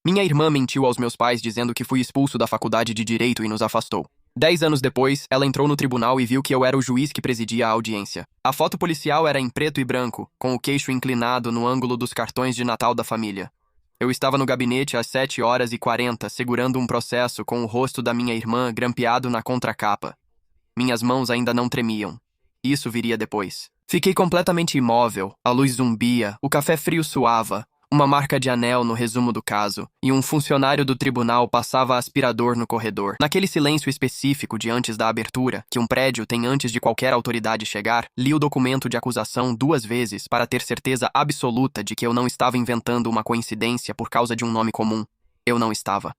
Minha irmã mentiu aos meus pais dizendo que fui expulso da faculdade de Direito e nos afastou. 10 anos depois, ela entrou no tribunal e viu que eu era o juiz que presidia a audiência. A foto policial era em preto e branco, com o queixo inclinado no ângulo dos cartões de Natal da família. Eu estava no gabinete às 7h40, segurando um processo com o rosto da minha irmã grampeado na contracapa. Minhas mãos ainda não tremiam. Isso viria depois. Fiquei completamente imóvel, a luz zumbia, o café frio suava, uma marca de anel no resumo do caso, e um funcionário do tribunal passava aspirador no corredor. Naquele silêncio específico de antes da abertura, que um prédio tem antes de qualquer autoridade chegar, li o documento de acusação 2 vezes para ter certeza absoluta de que eu não estava inventando uma coincidência por causa de um nome comum. Eu não estava.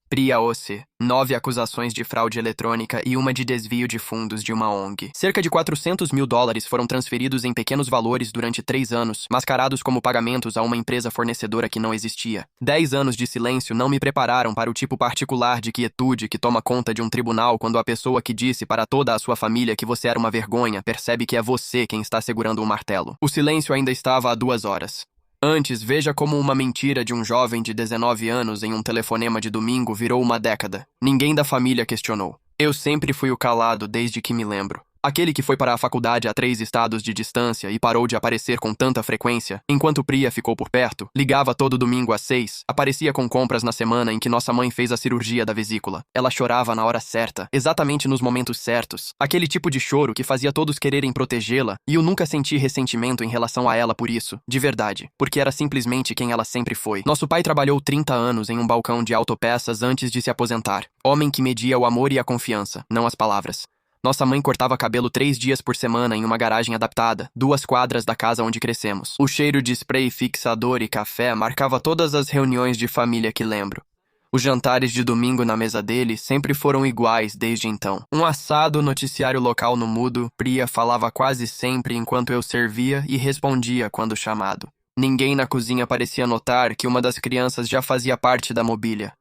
Priya Ose, 9 acusações de fraude eletrônica e uma de desvio de fundos de uma ONG. Cerca de $400 mil foram transferidos em pequenos valores durante 3 anos, mascarados como pagamentos a uma empresa fornecedora que não existia. 10 anos de silêncio não me prepararam para o tipo particular de quietude que toma conta de um tribunal quando a pessoa que disse para toda a sua família que você era uma vergonha percebe que é você quem está segurando o martelo. O silêncio ainda estava há 2 horas. Antes, veja como uma mentira de um jovem de 19 anos em um telefonema de domingo virou uma década. Ninguém da família questionou. Eu sempre fui o calado desde que me lembro. Aquele que foi para a faculdade a 3 estados de distância e parou de aparecer com tanta frequência, enquanto Priya ficou por perto, ligava todo domingo às 6, aparecia com compras na semana em que nossa mãe fez a cirurgia da vesícula. Ela chorava na hora certa, exatamente nos momentos certos. Aquele tipo de choro que fazia todos quererem protegê-la, e eu nunca senti ressentimento em relação a ela por isso, de verdade, porque era simplesmente quem ela sempre foi. Nosso pai trabalhou 30 anos em um balcão de autopeças antes de se aposentar. Homem que media o amor e a confiança, não as palavras. Nossa mãe cortava cabelo 3 dias por semana em uma garagem adaptada, 2 quadras da casa onde crescemos. O cheiro de spray fixador e café marcava todas as reuniões de família que lembro. Os jantares de domingo na mesa dele sempre foram iguais desde então. Um assado, noticiário local no mudo, Priya falava quase sempre enquanto eu servia e respondia quando chamado. Ninguém na cozinha parecia notar que uma das crianças já fazia parte da mobília.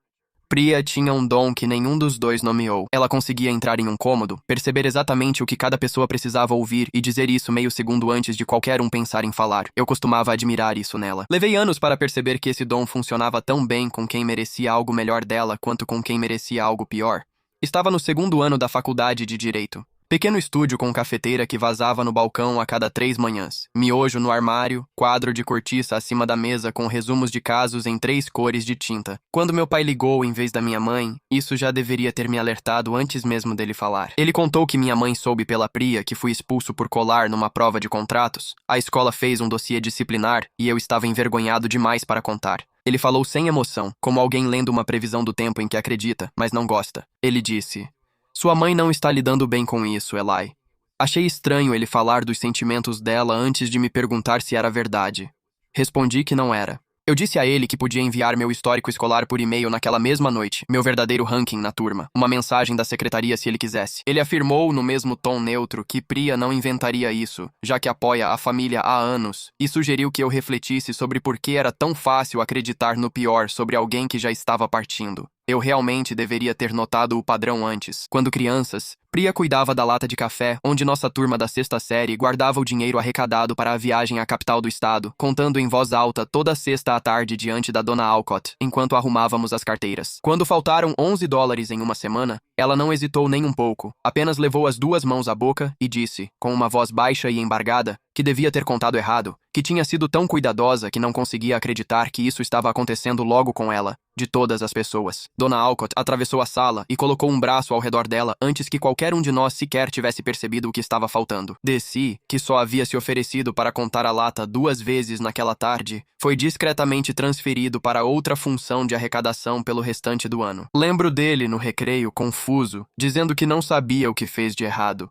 Priya tinha um dom que nenhum dos dois nomeou. Ela conseguia entrar em um cômodo, perceber exatamente o que cada pessoa precisava ouvir e dizer isso meio segundo antes de qualquer um pensar em falar. Eu costumava admirar isso nela. Levei anos para perceber que esse dom funcionava tão bem com quem merecia algo melhor dela quanto com quem merecia algo pior. Estava no 2º ano da faculdade de Direito. Pequeno estúdio com cafeteira que vazava no balcão a cada 3 manhãs. Miojo no armário, quadro de cortiça acima da mesa com resumos de casos em 3 cores de tinta. Quando meu pai ligou em vez da minha mãe, isso já deveria ter me alertado antes mesmo dele falar. Ele contou que minha mãe soube pela Priya que fui expulso por colar numa prova de contratos. A escola fez um dossiê disciplinar e eu estava envergonhado demais para contar. Ele falou sem emoção, como alguém lendo uma previsão do tempo em que acredita, mas não gosta. Ele disse: "Sua mãe não está lidando bem com isso, Eli." Achei estranho ele falar dos sentimentos dela antes de me perguntar se era verdade. Respondi que não era. Eu disse a ele que podia enviar meu histórico escolar por e-mail naquela mesma noite, meu verdadeiro ranking na turma, uma mensagem da secretaria se ele quisesse. Ele afirmou, no mesmo tom neutro, que Priya não inventaria isso, já que apoia a família há anos, e sugeriu que eu refletisse sobre por que era tão fácil acreditar no pior sobre alguém que já estava partindo. Eu realmente deveria ter notado o padrão antes. Quando crianças, Priya cuidava da lata de café, onde nossa turma da 6ª série guardava o dinheiro arrecadado para a viagem à capital do estado, contando em voz alta toda sexta à tarde diante da dona Alcott, enquanto arrumávamos as carteiras. Quando faltaram $11 em uma semana, ela não hesitou nem um pouco, apenas levou as 2 mãos à boca e disse, com uma voz baixa e embargada, que devia ter contado errado, que tinha sido tão cuidadosa que não conseguia acreditar que isso estava acontecendo logo com ela, de todas as pessoas. Dona Alcott atravessou a sala e colocou um braço ao redor dela antes que qualquer um de nós sequer tivesse percebido o que estava faltando. Dessi, que só havia se oferecido para contar a lata 2 vezes naquela tarde, foi discretamente transferido para outra função de arrecadação pelo restante do ano. Lembro dele no recreio, confuso, dizendo que não sabia o que fez de errado.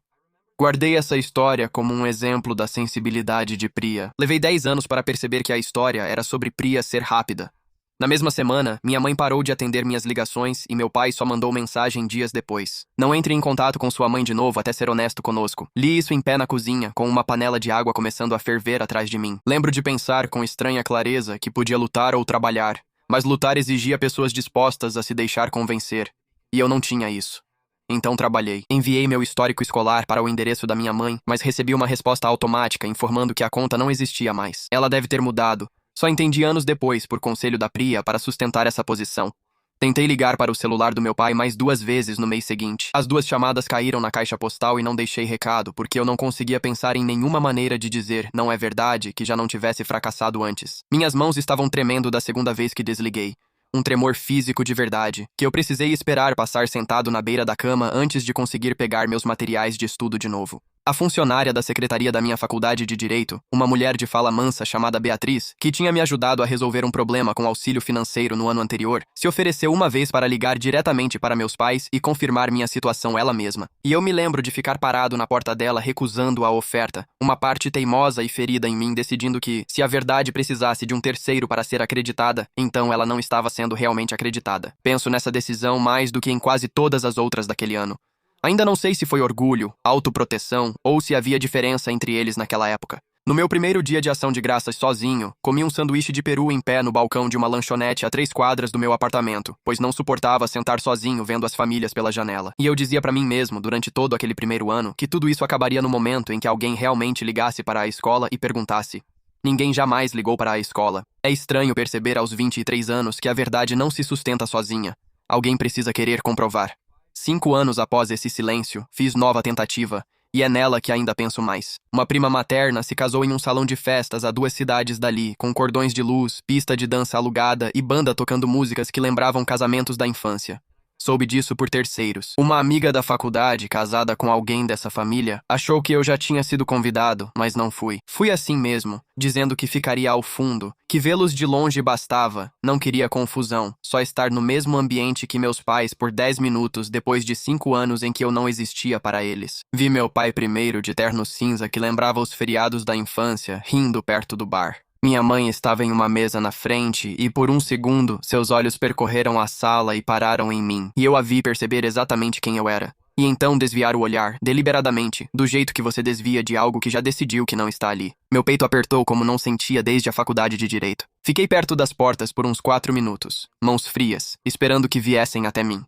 Guardei essa história como um exemplo da sensibilidade de Priya. Levei 10 anos para perceber que a história era sobre Priya ser rápida. Na mesma semana, minha mãe parou de atender minhas ligações e meu pai só mandou mensagem dias depois. Não entre em contato com sua mãe de novo até ser honesto conosco. Li isso em pé na cozinha, com uma panela de água começando a ferver atrás de mim. Lembro de pensar com estranha clareza que podia lutar ou trabalhar, mas lutar exigia pessoas dispostas a se deixar convencer. E eu não tinha isso. Então trabalhei. Enviei meu histórico escolar para o endereço da minha mãe, mas recebi uma resposta automática informando que a conta não existia mais. Ela deve ter mudado. Só entendi anos depois, por conselho da Priya, para sustentar essa posição. Tentei ligar para o celular do meu pai mais 2 vezes no mês seguinte. As 2 chamadas caíram na caixa postal e não deixei recado, porque eu não conseguia pensar em nenhuma maneira de dizer "não é verdade" que já não tivesse fracassado antes. Minhas mãos estavam tremendo da segunda vez que desliguei. Um tremor físico de verdade, que eu precisei esperar passar sentado na beira da cama antes de conseguir pegar meus materiais de estudo de novo. A funcionária da secretaria da minha faculdade de Direito, uma mulher de fala mansa chamada Beatriz, que tinha me ajudado a resolver um problema com auxílio financeiro no ano anterior, se ofereceu uma vez para ligar diretamente para meus pais e confirmar minha situação ela mesma. E eu me lembro de ficar parado na porta dela recusando a oferta, uma parte teimosa e ferida em mim decidindo que, se a verdade precisasse de um terceiro para ser acreditada, então ela não estava sendo realmente acreditada. Penso nessa decisão mais do que em quase todas as outras daquele ano. Ainda não sei se foi orgulho, autoproteção ou se havia diferença entre eles naquela época. No meu primeiro dia de ação de graças sozinho, comi um sanduíche de peru em pé no balcão de uma lanchonete a 3 quadras do meu apartamento, pois não suportava sentar sozinho vendo as famílias pela janela. E eu dizia pra mim mesmo, durante todo aquele primeiro ano, que tudo isso acabaria no momento em que alguém realmente ligasse para a escola e perguntasse. Ninguém jamais ligou para a escola. É estranho perceber aos 23 anos que a verdade não se sustenta sozinha. Alguém precisa querer comprovar. 5 anos após esse silêncio, fiz nova tentativa, e é nela que ainda penso mais. Uma prima materna se casou em um salão de festas a 2 cidades dali, com cordões de luz, pista de dança alugada e banda tocando músicas que lembravam casamentos da infância. Soube disso por terceiros. Uma amiga da faculdade, casada com alguém dessa família, achou que eu já tinha sido convidado, mas não fui. Fui assim mesmo, dizendo que ficaria ao fundo, que vê-los de longe bastava, não queria confusão, só estar no mesmo ambiente que meus pais por 10 minutos depois de 5 anos em que eu não existia para eles. Vi meu pai primeiro de terno cinza que lembrava os feriados da infância, rindo perto do bar. Minha mãe estava em uma mesa na frente e, por um segundo, seus olhos percorreram a sala e pararam em mim, e eu a vi perceber exatamente quem eu era. E então desviar o olhar, deliberadamente, do jeito que você desvia de algo que já decidiu que não está ali. Meu peito apertou como não sentia desde a faculdade de Direito. Fiquei perto das portas por uns 4 minutos, mãos frias, esperando que viessem até mim.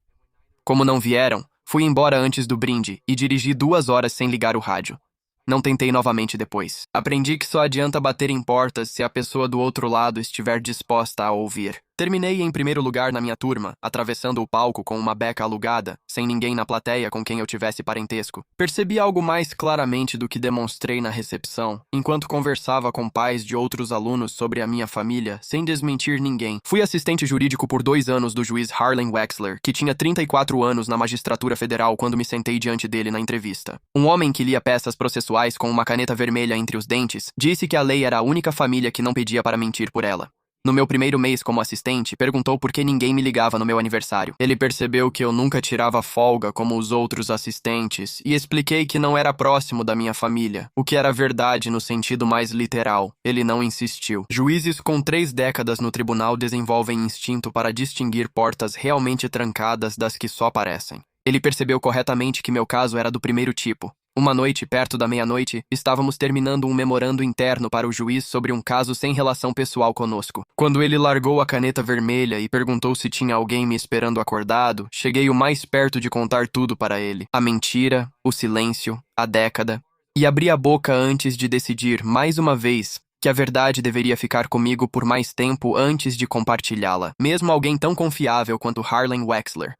Como não vieram, fui embora antes do brinde e dirigi 2 horas sem ligar o rádio. Não tentei novamente depois. Aprendi que só adianta bater em portas se a pessoa do outro lado estiver disposta a ouvir. Terminei em primeiro lugar na minha turma, atravessando o palco com uma beca alugada, sem ninguém na plateia com quem eu tivesse parentesco. Percebi algo mais claramente do que demonstrei na recepção, enquanto conversava com pais de outros alunos sobre a minha família, sem desmentir ninguém. Fui assistente jurídico por 2 anos do juiz Harlan Wexler, que tinha 34 anos na magistratura federal quando me sentei diante dele na entrevista. Um homem que lia peças processuais com uma caneta vermelha entre os dentes, disse que a lei era a única família que não pedia para mentir por ela. No meu primeiro mês como assistente, perguntou por que ninguém me ligava no meu aniversário. Ele percebeu que eu nunca tirava folga como os outros assistentes e expliquei que não era próximo da minha família, o que era verdade no sentido mais literal. Ele não insistiu. Juízes com 3 décadas no tribunal desenvolvem instinto para distinguir portas realmente trancadas das que só parecem. Ele percebeu corretamente que meu caso era do primeiro tipo. Uma noite, perto da meia-noite, estávamos terminando um memorando interno para o juiz sobre um caso sem relação pessoal conosco. Quando ele largou a caneta vermelha e perguntou se tinha alguém me esperando acordado, cheguei o mais perto de contar tudo para ele. A mentira, o silêncio, a década. E abri a boca antes de decidir, mais uma vez, que a verdade deveria ficar comigo por mais tempo antes de compartilhá-la. Mesmo alguém tão confiável quanto Harlan Wexler.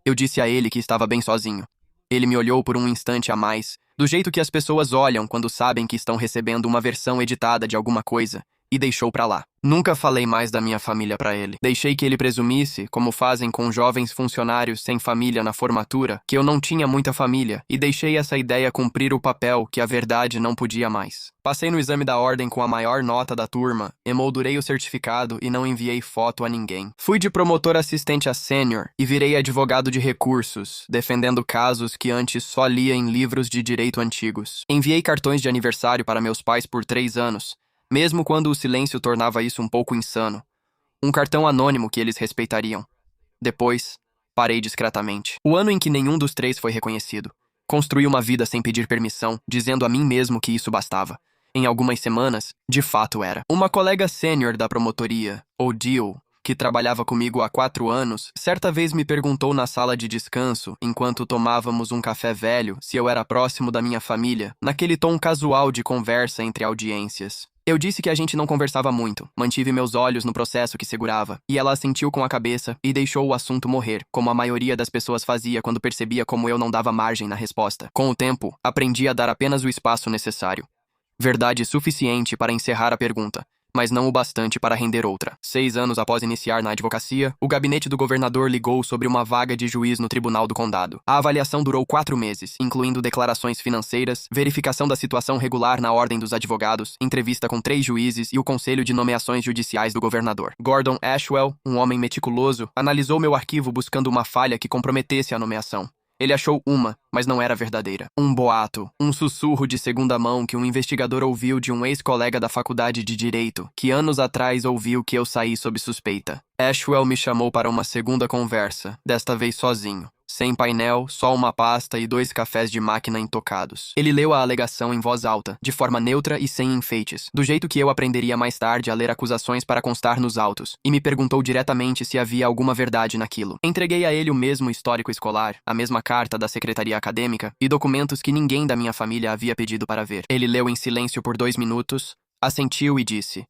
Eu disse a ele que estava bem sozinho. Ele me olhou por um instante a mais, do jeito que as pessoas olham quando sabem que estão recebendo uma versão editada de alguma coisa, e deixou pra lá. Nunca falei mais da minha família pra ele. Deixei que ele presumisse, como fazem com jovens funcionários sem família na formatura, que eu não tinha muita família, e deixei essa ideia cumprir o papel que a verdade não podia mais. Passei no exame da ordem com a maior nota da turma, emoldurei o certificado e não enviei foto a ninguém. Fui de promotor assistente a sênior e virei advogado de recursos, defendendo casos que antes só lia em livros de direito antigos. Enviei cartões de aniversário para meus pais por 3 anos, mesmo quando o silêncio tornava isso um pouco insano. Um cartão anônimo que eles respeitariam. Depois, parei discretamente. O ano em que nenhum dos 3 foi reconhecido. Construí uma vida sem pedir permissão, dizendo a mim mesmo que isso bastava. Em algumas semanas, de fato era. Uma colega sênior da promotoria, Odile, que trabalhava comigo há 4 anos, certa vez me perguntou na sala de descanso, enquanto tomávamos um café velho, se eu era próximo da minha família, naquele tom casual de conversa entre audiências. Eu disse que a gente não conversava muito, mantive meus olhos no processo que segurava, e ela assentiu com a cabeça e deixou o assunto morrer, como a maioria das pessoas fazia quando percebia como eu não dava margem na resposta. Com o tempo, aprendi a dar apenas o espaço necessário. Verdade suficiente para encerrar a pergunta, mas não o bastante para render outra. 6 anos após iniciar na advocacia, o gabinete do governador ligou sobre uma vaga de juiz no Tribunal do Condado. A avaliação durou 4 meses, incluindo declarações financeiras, verificação da situação regular na ordem dos advogados, entrevista com 3 juízes e o Conselho de Nomeações Judiciais do governador. Gordon Ashwell, um homem meticuloso, analisou meu arquivo buscando uma falha que comprometesse a nomeação. Ele achou uma, mas não era verdadeira. Um boato, um sussurro de segunda mão que um investigador ouviu de um ex-colega da faculdade de Direito, que anos atrás ouviu que eu saí sob suspeita. Ashwell me chamou para uma segunda conversa, desta vez sozinho. Sem painel, só uma pasta e 2 cafés de máquina intocados. Ele leu a alegação em voz alta, de forma neutra e sem enfeites, do jeito que eu aprenderia mais tarde a ler acusações para constar nos autos, e me perguntou diretamente se havia alguma verdade naquilo. Entreguei a ele o mesmo histórico escolar, a mesma carta da secretaria acadêmica e documentos que ninguém da minha família havia pedido para ver. Ele leu em silêncio por 2 minutos, assentiu e disse: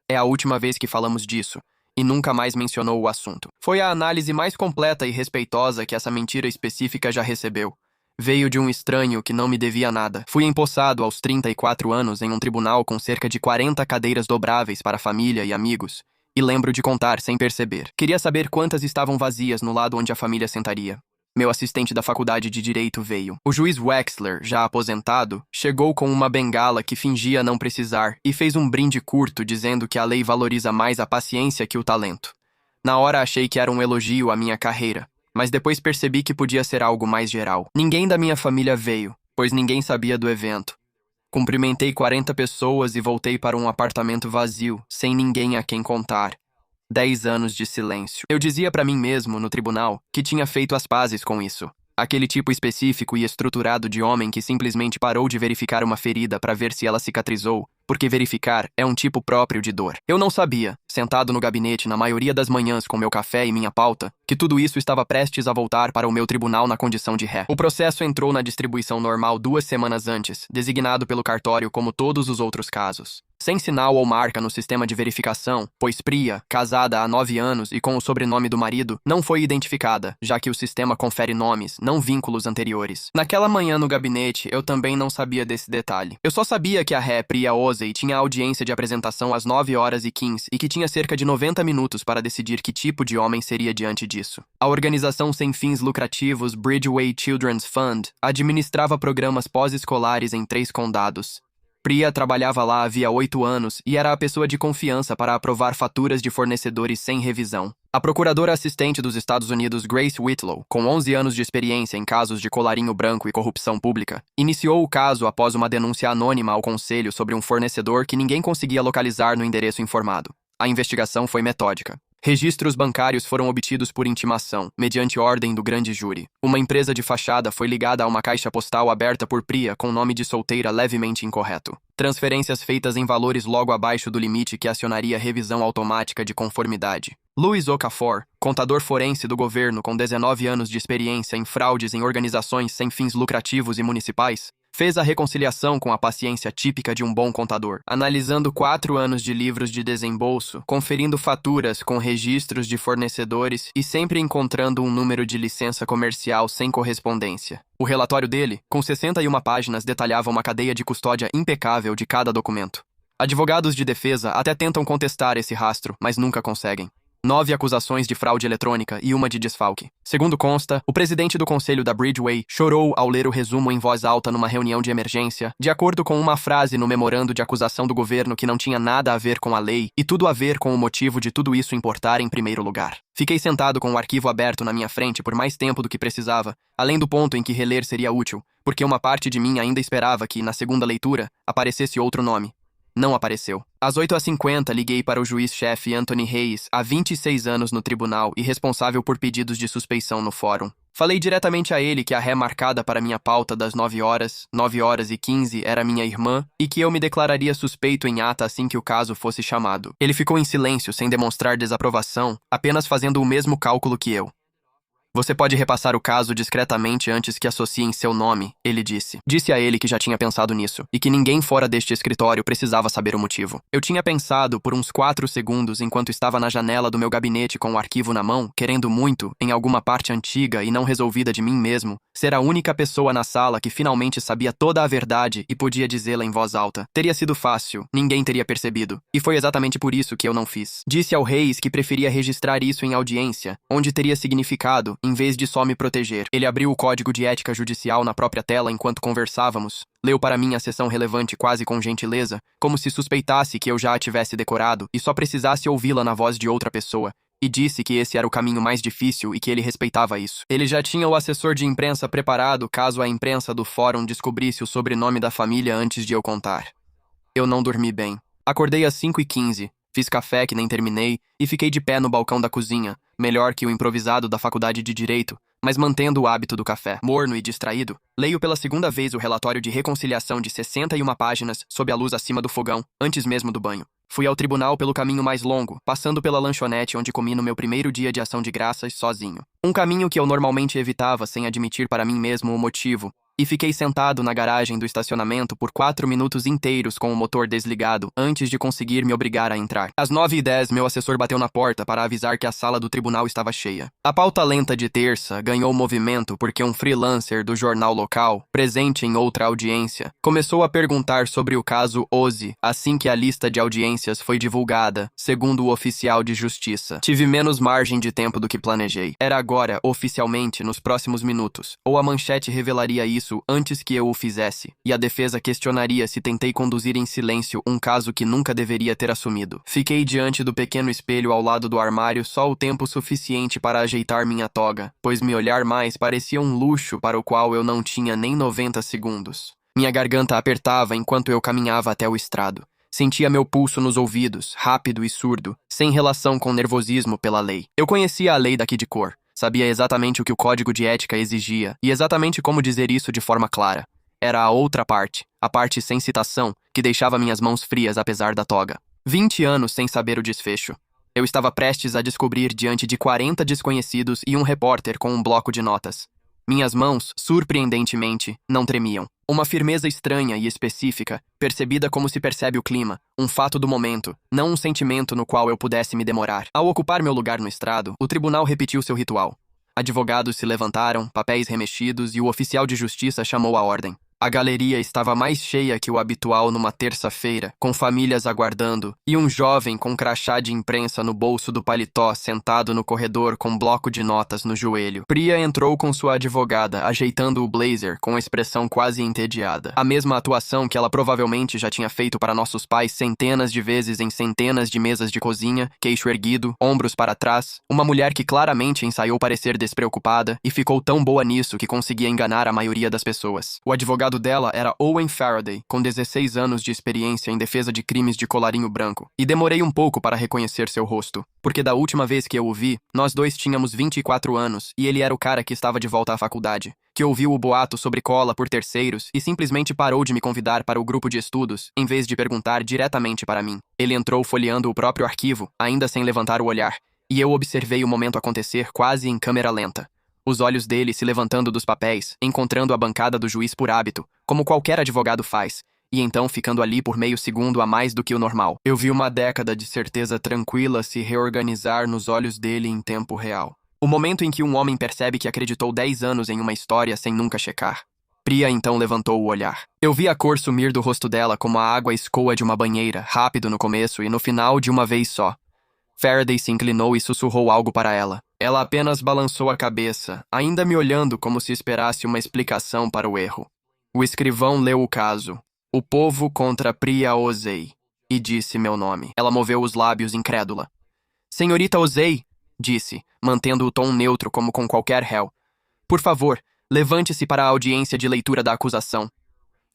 "É a última vez que falamos disso." E nunca mais mencionou o assunto. Foi a análise mais completa e respeitosa que essa mentira específica já recebeu. Veio de um estranho que não me devia nada. Fui empossado aos 34 anos em um tribunal com cerca de 40 cadeiras dobráveis para família e amigos. E lembro de contar sem perceber. Queria saber quantas estavam vazias no lado onde a família sentaria. Meu assistente da faculdade de Direito veio. O juiz Wexler, já aposentado, chegou com uma bengala que fingia não precisar e fez um brinde curto dizendo que a lei valoriza mais a paciência que o talento. Na hora achei que era um elogio à minha carreira, mas depois percebi que podia ser algo mais geral. Ninguém da minha família veio, pois ninguém sabia do evento. Cumprimentei 40 pessoas e voltei para um apartamento vazio, sem ninguém a quem contar. 10 anos de silêncio. Eu dizia para mim mesmo, no tribunal, que tinha feito as pazes com isso. Aquele tipo específico e estruturado de homem que simplesmente parou de verificar uma ferida para ver se ela cicatrizou, porque verificar é um tipo próprio de dor. Eu não sabia, sentado no gabinete na maioria das manhãs com meu café e minha pauta, que tudo isso estava prestes a voltar para o meu tribunal na condição de ré. O processo entrou na distribuição normal 2 semanas antes, designado pelo cartório como todos os outros casos. Sem sinal ou marca no sistema de verificação, pois Priya, casada há 9 anos e com o sobrenome do marido, não foi identificada, já que o sistema confere nomes, não vínculos anteriores. Naquela manhã no gabinete, eu também não sabia desse detalhe. Eu só sabia que a ré Priya Ozei tinha audiência de apresentação às 9h15 e que tinha cerca de 90 minutos para decidir que tipo de homem seria diante disso. A organização sem fins lucrativos Bridgeway Children's Fund administrava programas pós-escolares em 3 condados. Priya trabalhava lá havia 8 anos e era a pessoa de confiança para aprovar faturas de fornecedores sem revisão. A procuradora assistente dos Estados Unidos Grace Whitlow, com 11 anos de experiência em casos de colarinho branco e corrupção pública, iniciou o caso após uma denúncia anônima ao conselho sobre um fornecedor que ninguém conseguia localizar no endereço informado. A investigação foi metódica. Registros bancários foram obtidos por intimação, mediante ordem do grande júri. Uma empresa de fachada foi ligada a uma caixa postal aberta por Priya com nome de solteira levemente incorreto. Transferências feitas em valores logo abaixo do limite que acionaria revisão automática de conformidade. Louis Okafor, contador forense do governo com 19 anos de experiência em fraudes em organizações sem fins lucrativos e municipais, fez a reconciliação com a paciência típica de um bom contador, analisando 4 anos de livros de desembolso, conferindo faturas com registros de fornecedores e sempre encontrando um número de licença comercial sem correspondência. O relatório dele, com 61 páginas, detalhava uma cadeia de custódia impecável de cada documento. Advogados de defesa até tentam contestar esse rastro, mas nunca conseguem. 9 acusações de fraude eletrônica e uma de desfalque. Segundo consta, o presidente do conselho da Bridgeway chorou ao ler o resumo em voz alta numa reunião de emergência, de acordo com uma frase no memorando de acusação do governo que não tinha nada a ver com a lei e tudo a ver com o motivo de tudo isso importar em primeiro lugar. Fiquei sentado com o arquivo aberto na minha frente por mais tempo do que precisava, além do ponto em que reler seria útil, porque uma parte de mim ainda esperava que, na segunda leitura, aparecesse outro nome. Não apareceu. Às 8h50, liguei para o juiz-chefe Anthony Hayes, há 26 anos no tribunal e responsável por pedidos de suspeição no fórum. Falei diretamente a ele que a ré marcada para minha pauta das 9h15, era minha irmã e que eu me declararia suspeito em ata assim que o caso fosse chamado. Ele ficou em silêncio, sem demonstrar desaprovação, apenas fazendo o mesmo cálculo que eu. Você pode repassar o caso discretamente antes que associem seu nome, ele disse. Disse a ele que já tinha pensado nisso, e que ninguém fora deste escritório precisava saber o motivo. Eu tinha pensado por uns 4 segundos enquanto estava na janela do meu gabinete com o arquivo na mão, querendo muito, em alguma parte antiga e não resolvida de mim mesmo, ser a única pessoa na sala que finalmente sabia toda a verdade e podia dizê-la em voz alta. Teria sido fácil, ninguém teria percebido, e foi exatamente por isso que eu não fiz. Disse ao Reis que preferia registrar isso em audiência, onde teria significado, em vez de só me proteger. Ele abriu o código de ética judicial na própria tela enquanto conversávamos, leu para mim a seção relevante quase com gentileza, como se suspeitasse que eu já a tivesse decorado e só precisasse ouvi-la na voz de outra pessoa, e disse que esse era o caminho mais difícil e que ele respeitava isso. Ele já tinha o assessor de imprensa preparado caso a imprensa do fórum descobrisse o sobrenome da família antes de eu contar. Eu não dormi bem. Acordei às 5h15. Fiz café que nem terminei e fiquei de pé no balcão da cozinha, melhor que o improvisado da faculdade de Direito, mas mantendo o hábito do café. Morno e distraído, leio pela segunda vez o relatório de reconciliação de 61 páginas sob a luz acima do fogão, antes mesmo do banho. Fui ao tribunal pelo caminho mais longo, passando pela lanchonete onde comi no meu primeiro dia de ação de graças sozinho. Um caminho que eu normalmente evitava sem admitir para mim mesmo o motivo, e fiquei sentado na garagem do estacionamento por 4 minutos inteiros com o motor desligado antes de conseguir me obrigar a entrar. Às 9h10, meu assessor bateu na porta para avisar que a sala do tribunal estava cheia. A pauta lenta de terça ganhou movimento porque um freelancer do jornal local, presente em outra audiência, começou a perguntar sobre o caso Ozzy assim que a lista de audiências foi divulgada, segundo o oficial de justiça. Tive menos margem de tempo do que planejei. Era agora, oficialmente, nos próximos minutos, ou a manchete revelaria isso antes que eu o fizesse, e a defesa questionaria se tentei conduzir em silêncio um caso que nunca deveria ter assumido. Fiquei diante do pequeno espelho ao lado do armário só o tempo suficiente para ajeitar minha toga, pois me olhar mais parecia um luxo para o qual eu não tinha nem 90 segundos. Minha garganta apertava enquanto eu caminhava até o estrado. Sentia meu pulso nos ouvidos, rápido e surdo, sem relação com nervosismo pela lei. Eu conhecia a lei daqui de cor. Sabia exatamente o que o código de ética exigia e exatamente como dizer isso de forma clara. Era a outra parte, a parte sem citação, que deixava minhas mãos frias apesar da toga. 20 anos sem saber o desfecho. Eu estava prestes a descobrir diante de 40 desconhecidos e um repórter com um bloco de notas. Minhas mãos, surpreendentemente, não tremiam. Uma firmeza estranha e específica, percebida como se percebe o clima, um fato do momento, não um sentimento no qual eu pudesse me demorar. Ao ocupar meu lugar no estrado, o tribunal repetiu seu ritual. Advogados se levantaram, papéis remexidos e o oficial de justiça chamou a ordem. A galeria estava mais cheia que o habitual numa terça-feira, com famílias aguardando, e um jovem com crachá de imprensa no bolso do paletó sentado no corredor com bloco de notas no joelho. Priya entrou com sua advogada, ajeitando o blazer com expressão quase entediada. A mesma atuação que ela provavelmente já tinha feito para nossos pais centenas de vezes em centenas de mesas de cozinha, queixo erguido, ombros para trás, uma mulher que claramente ensaiou parecer despreocupada e ficou tão boa nisso que conseguia enganar a maioria das pessoas. O advogado dela era Owen Faraday, com 16 anos de experiência em defesa de crimes de colarinho branco, e demorei um pouco para reconhecer seu rosto, porque da última vez que eu o vi, nós dois tínhamos 24 anos e ele era o cara que estava de volta à faculdade, que ouviu o boato sobre cola por terceiros e simplesmente parou de me convidar para o grupo de estudos, em vez de perguntar diretamente para mim. Ele entrou folheando o próprio arquivo, ainda sem levantar o olhar, e eu observei o momento acontecer quase em câmera lenta. Os olhos dele se levantando dos papéis, encontrando a bancada do juiz por hábito, como qualquer advogado faz, e então ficando ali por meio segundo a mais do que o normal. Eu vi uma década de certeza tranquila se reorganizar nos olhos dele em tempo real. O momento em que um homem percebe que acreditou 10 anos em uma história sem nunca checar. Priya então levantou o olhar. Eu vi a cor sumir do rosto dela como a água escoa de uma banheira, rápido no começo e no final de uma vez só. Faraday se inclinou e sussurrou algo para ela. Ela apenas balançou a cabeça, ainda me olhando como se esperasse uma explicação para o erro. O escrivão leu o caso. O povo contra Priya Ozey. E disse meu nome. Ela moveu os lábios incrédula. Senhorita Ozey, disse, mantendo o tom neutro como com qualquer réu. Por favor, levante-se para a audiência de leitura da acusação.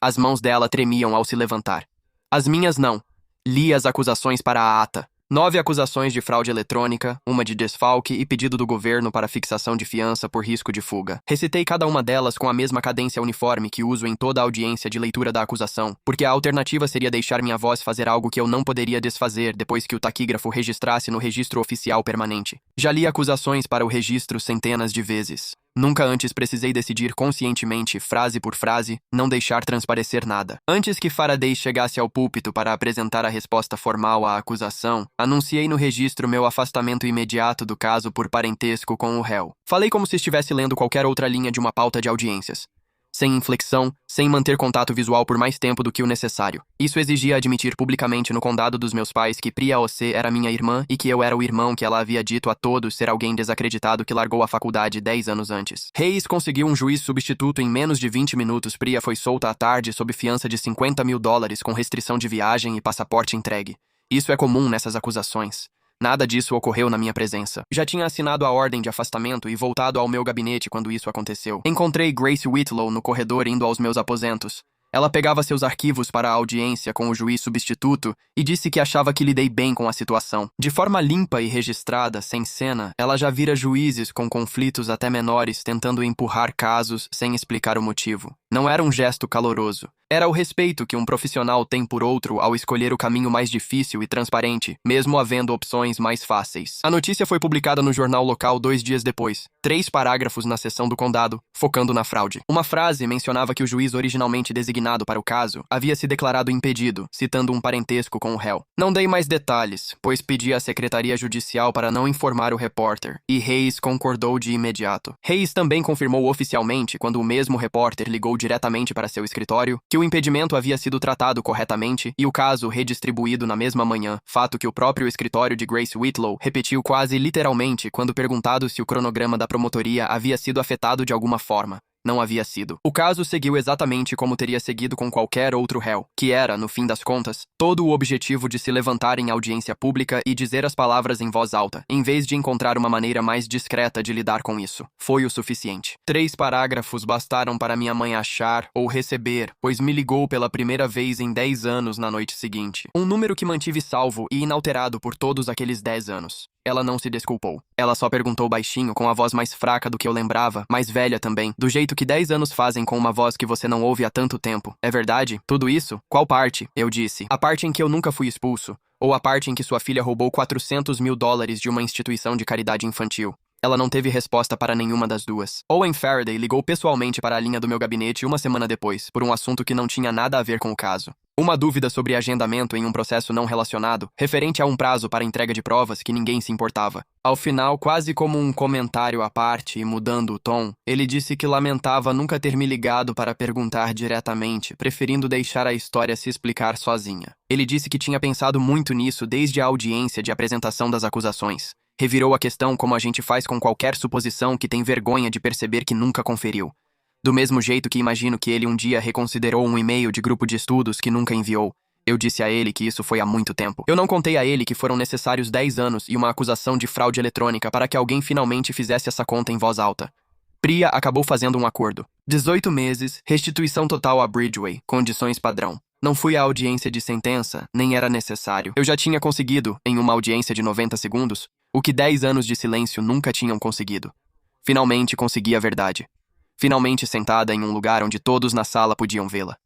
As mãos dela tremiam ao se levantar. As minhas não. Li as acusações para a ata. 9 acusações de fraude eletrônica, uma de desfalque e pedido do governo para fixação de fiança por risco de fuga. Recitei cada uma delas com a mesma cadência uniforme que uso em toda a audiência de leitura da acusação, porque a alternativa seria deixar minha voz fazer algo que eu não poderia desfazer depois que o taquígrafo registrasse no registro oficial permanente. Já li acusações para o registro centenas de vezes. Nunca antes precisei decidir conscientemente, frase por frase, não deixar transparecer nada. Antes que Faraday chegasse ao púlpito para apresentar a resposta formal à acusação, anunciei no registro meu afastamento imediato do caso por parentesco com o réu. Falei como se estivesse lendo qualquer outra linha de uma pauta de audiências. Sem inflexão, sem manter contato visual por mais tempo do que o necessário. Isso exigia admitir publicamente no condado dos meus pais que Priya O.C. era minha irmã e que eu era o irmão que ela havia dito a todos ser alguém desacreditado que largou a faculdade 10 anos antes. Hayes conseguiu um juiz substituto em menos de 20 minutos. Priya foi solta à tarde sob fiança de $50 mil com restrição de viagem e passaporte entregue. Isso é comum nessas acusações. Nada disso ocorreu na minha presença. Já tinha assinado a ordem de afastamento e voltado ao meu gabinete quando isso aconteceu. Encontrei Grace Whitlow no corredor indo aos meus aposentos. Ela pegava seus arquivos para a audiência com o juiz substituto e disse que achava que lidei bem com a situação. De forma limpa e registrada, sem cena, ela já vira juízes com conflitos até menores tentando empurrar casos sem explicar o motivo. Não era um gesto caloroso. Era o respeito que um profissional tem por outro ao escolher o caminho mais difícil e transparente, mesmo havendo opções mais fáceis. A notícia foi publicada no jornal local 2 dias depois. 3 parágrafos na seção do condado, focando na fraude. Uma frase mencionava que o juiz originalmente designado para o caso havia se declarado impedido, citando um parentesco com o réu. Não dei mais detalhes, pois pedi à Secretaria Judicial para não informar o repórter, e Hayes concordou de imediato. Hayes também confirmou oficialmente, quando o mesmo repórter ligou diretamente para seu escritório, que o impedimento havia sido tratado corretamente e o caso redistribuído na mesma manhã, fato que o próprio escritório de Grace Whitlow repetiu quase literalmente quando perguntado se o cronograma da promotoria havia sido afetado de alguma forma. Não havia sido. O caso seguiu exatamente como teria seguido com qualquer outro réu, que era, no fim das contas, todo o objetivo de se levantar em audiência pública e dizer as palavras em voz alta, em vez de encontrar uma maneira mais discreta de lidar com isso. Foi o suficiente. 3 parágrafos bastaram para minha mãe achar ou receber, pois me ligou pela primeira vez em 10 anos na noite seguinte. Um número que mantive salvo e inalterado por todos aqueles 10 anos. Ela não se desculpou. Ela só perguntou baixinho, com a voz mais fraca do que eu lembrava, mais velha também, do jeito que 10 anos fazem com uma voz que você não ouve há tanto tempo. É verdade? Tudo isso? Qual parte? Eu disse. A parte em que eu nunca fui expulso, ou a parte em que sua filha roubou $400 mil de uma instituição de caridade infantil. Ela não teve resposta para nenhuma das duas. Owen Faraday ligou pessoalmente para a linha do meu gabinete uma semana depois, por um assunto que não tinha nada a ver com o caso. Uma dúvida sobre agendamento em um processo não relacionado, referente a um prazo para entrega de provas que ninguém se importava. Ao final, quase como um comentário à parte e mudando o tom, ele disse que lamentava nunca ter me ligado para perguntar diretamente, preferindo deixar a história se explicar sozinha. Ele disse que tinha pensado muito nisso desde a audiência de apresentação das acusações. Revirou a questão como a gente faz com qualquer suposição que tem vergonha de perceber que nunca conferiu. Do mesmo jeito que imagino que ele um dia reconsiderou um e-mail de grupo de estudos que nunca enviou. Eu disse a ele que isso foi há muito tempo. Eu não contei a ele que foram necessários 10 anos e uma acusação de fraude eletrônica para que alguém finalmente fizesse essa conta em voz alta. Priya acabou fazendo um acordo. 18 meses, restituição total a Bridgeway, condições padrão. Não fui à audiência de sentença, nem era necessário. Eu já tinha conseguido, em uma audiência de 90 segundos, o que 10 anos de silêncio nunca tinham conseguido. Finalmente consegui a verdade. Finalmente sentada em um lugar onde todos na sala podiam vê-la.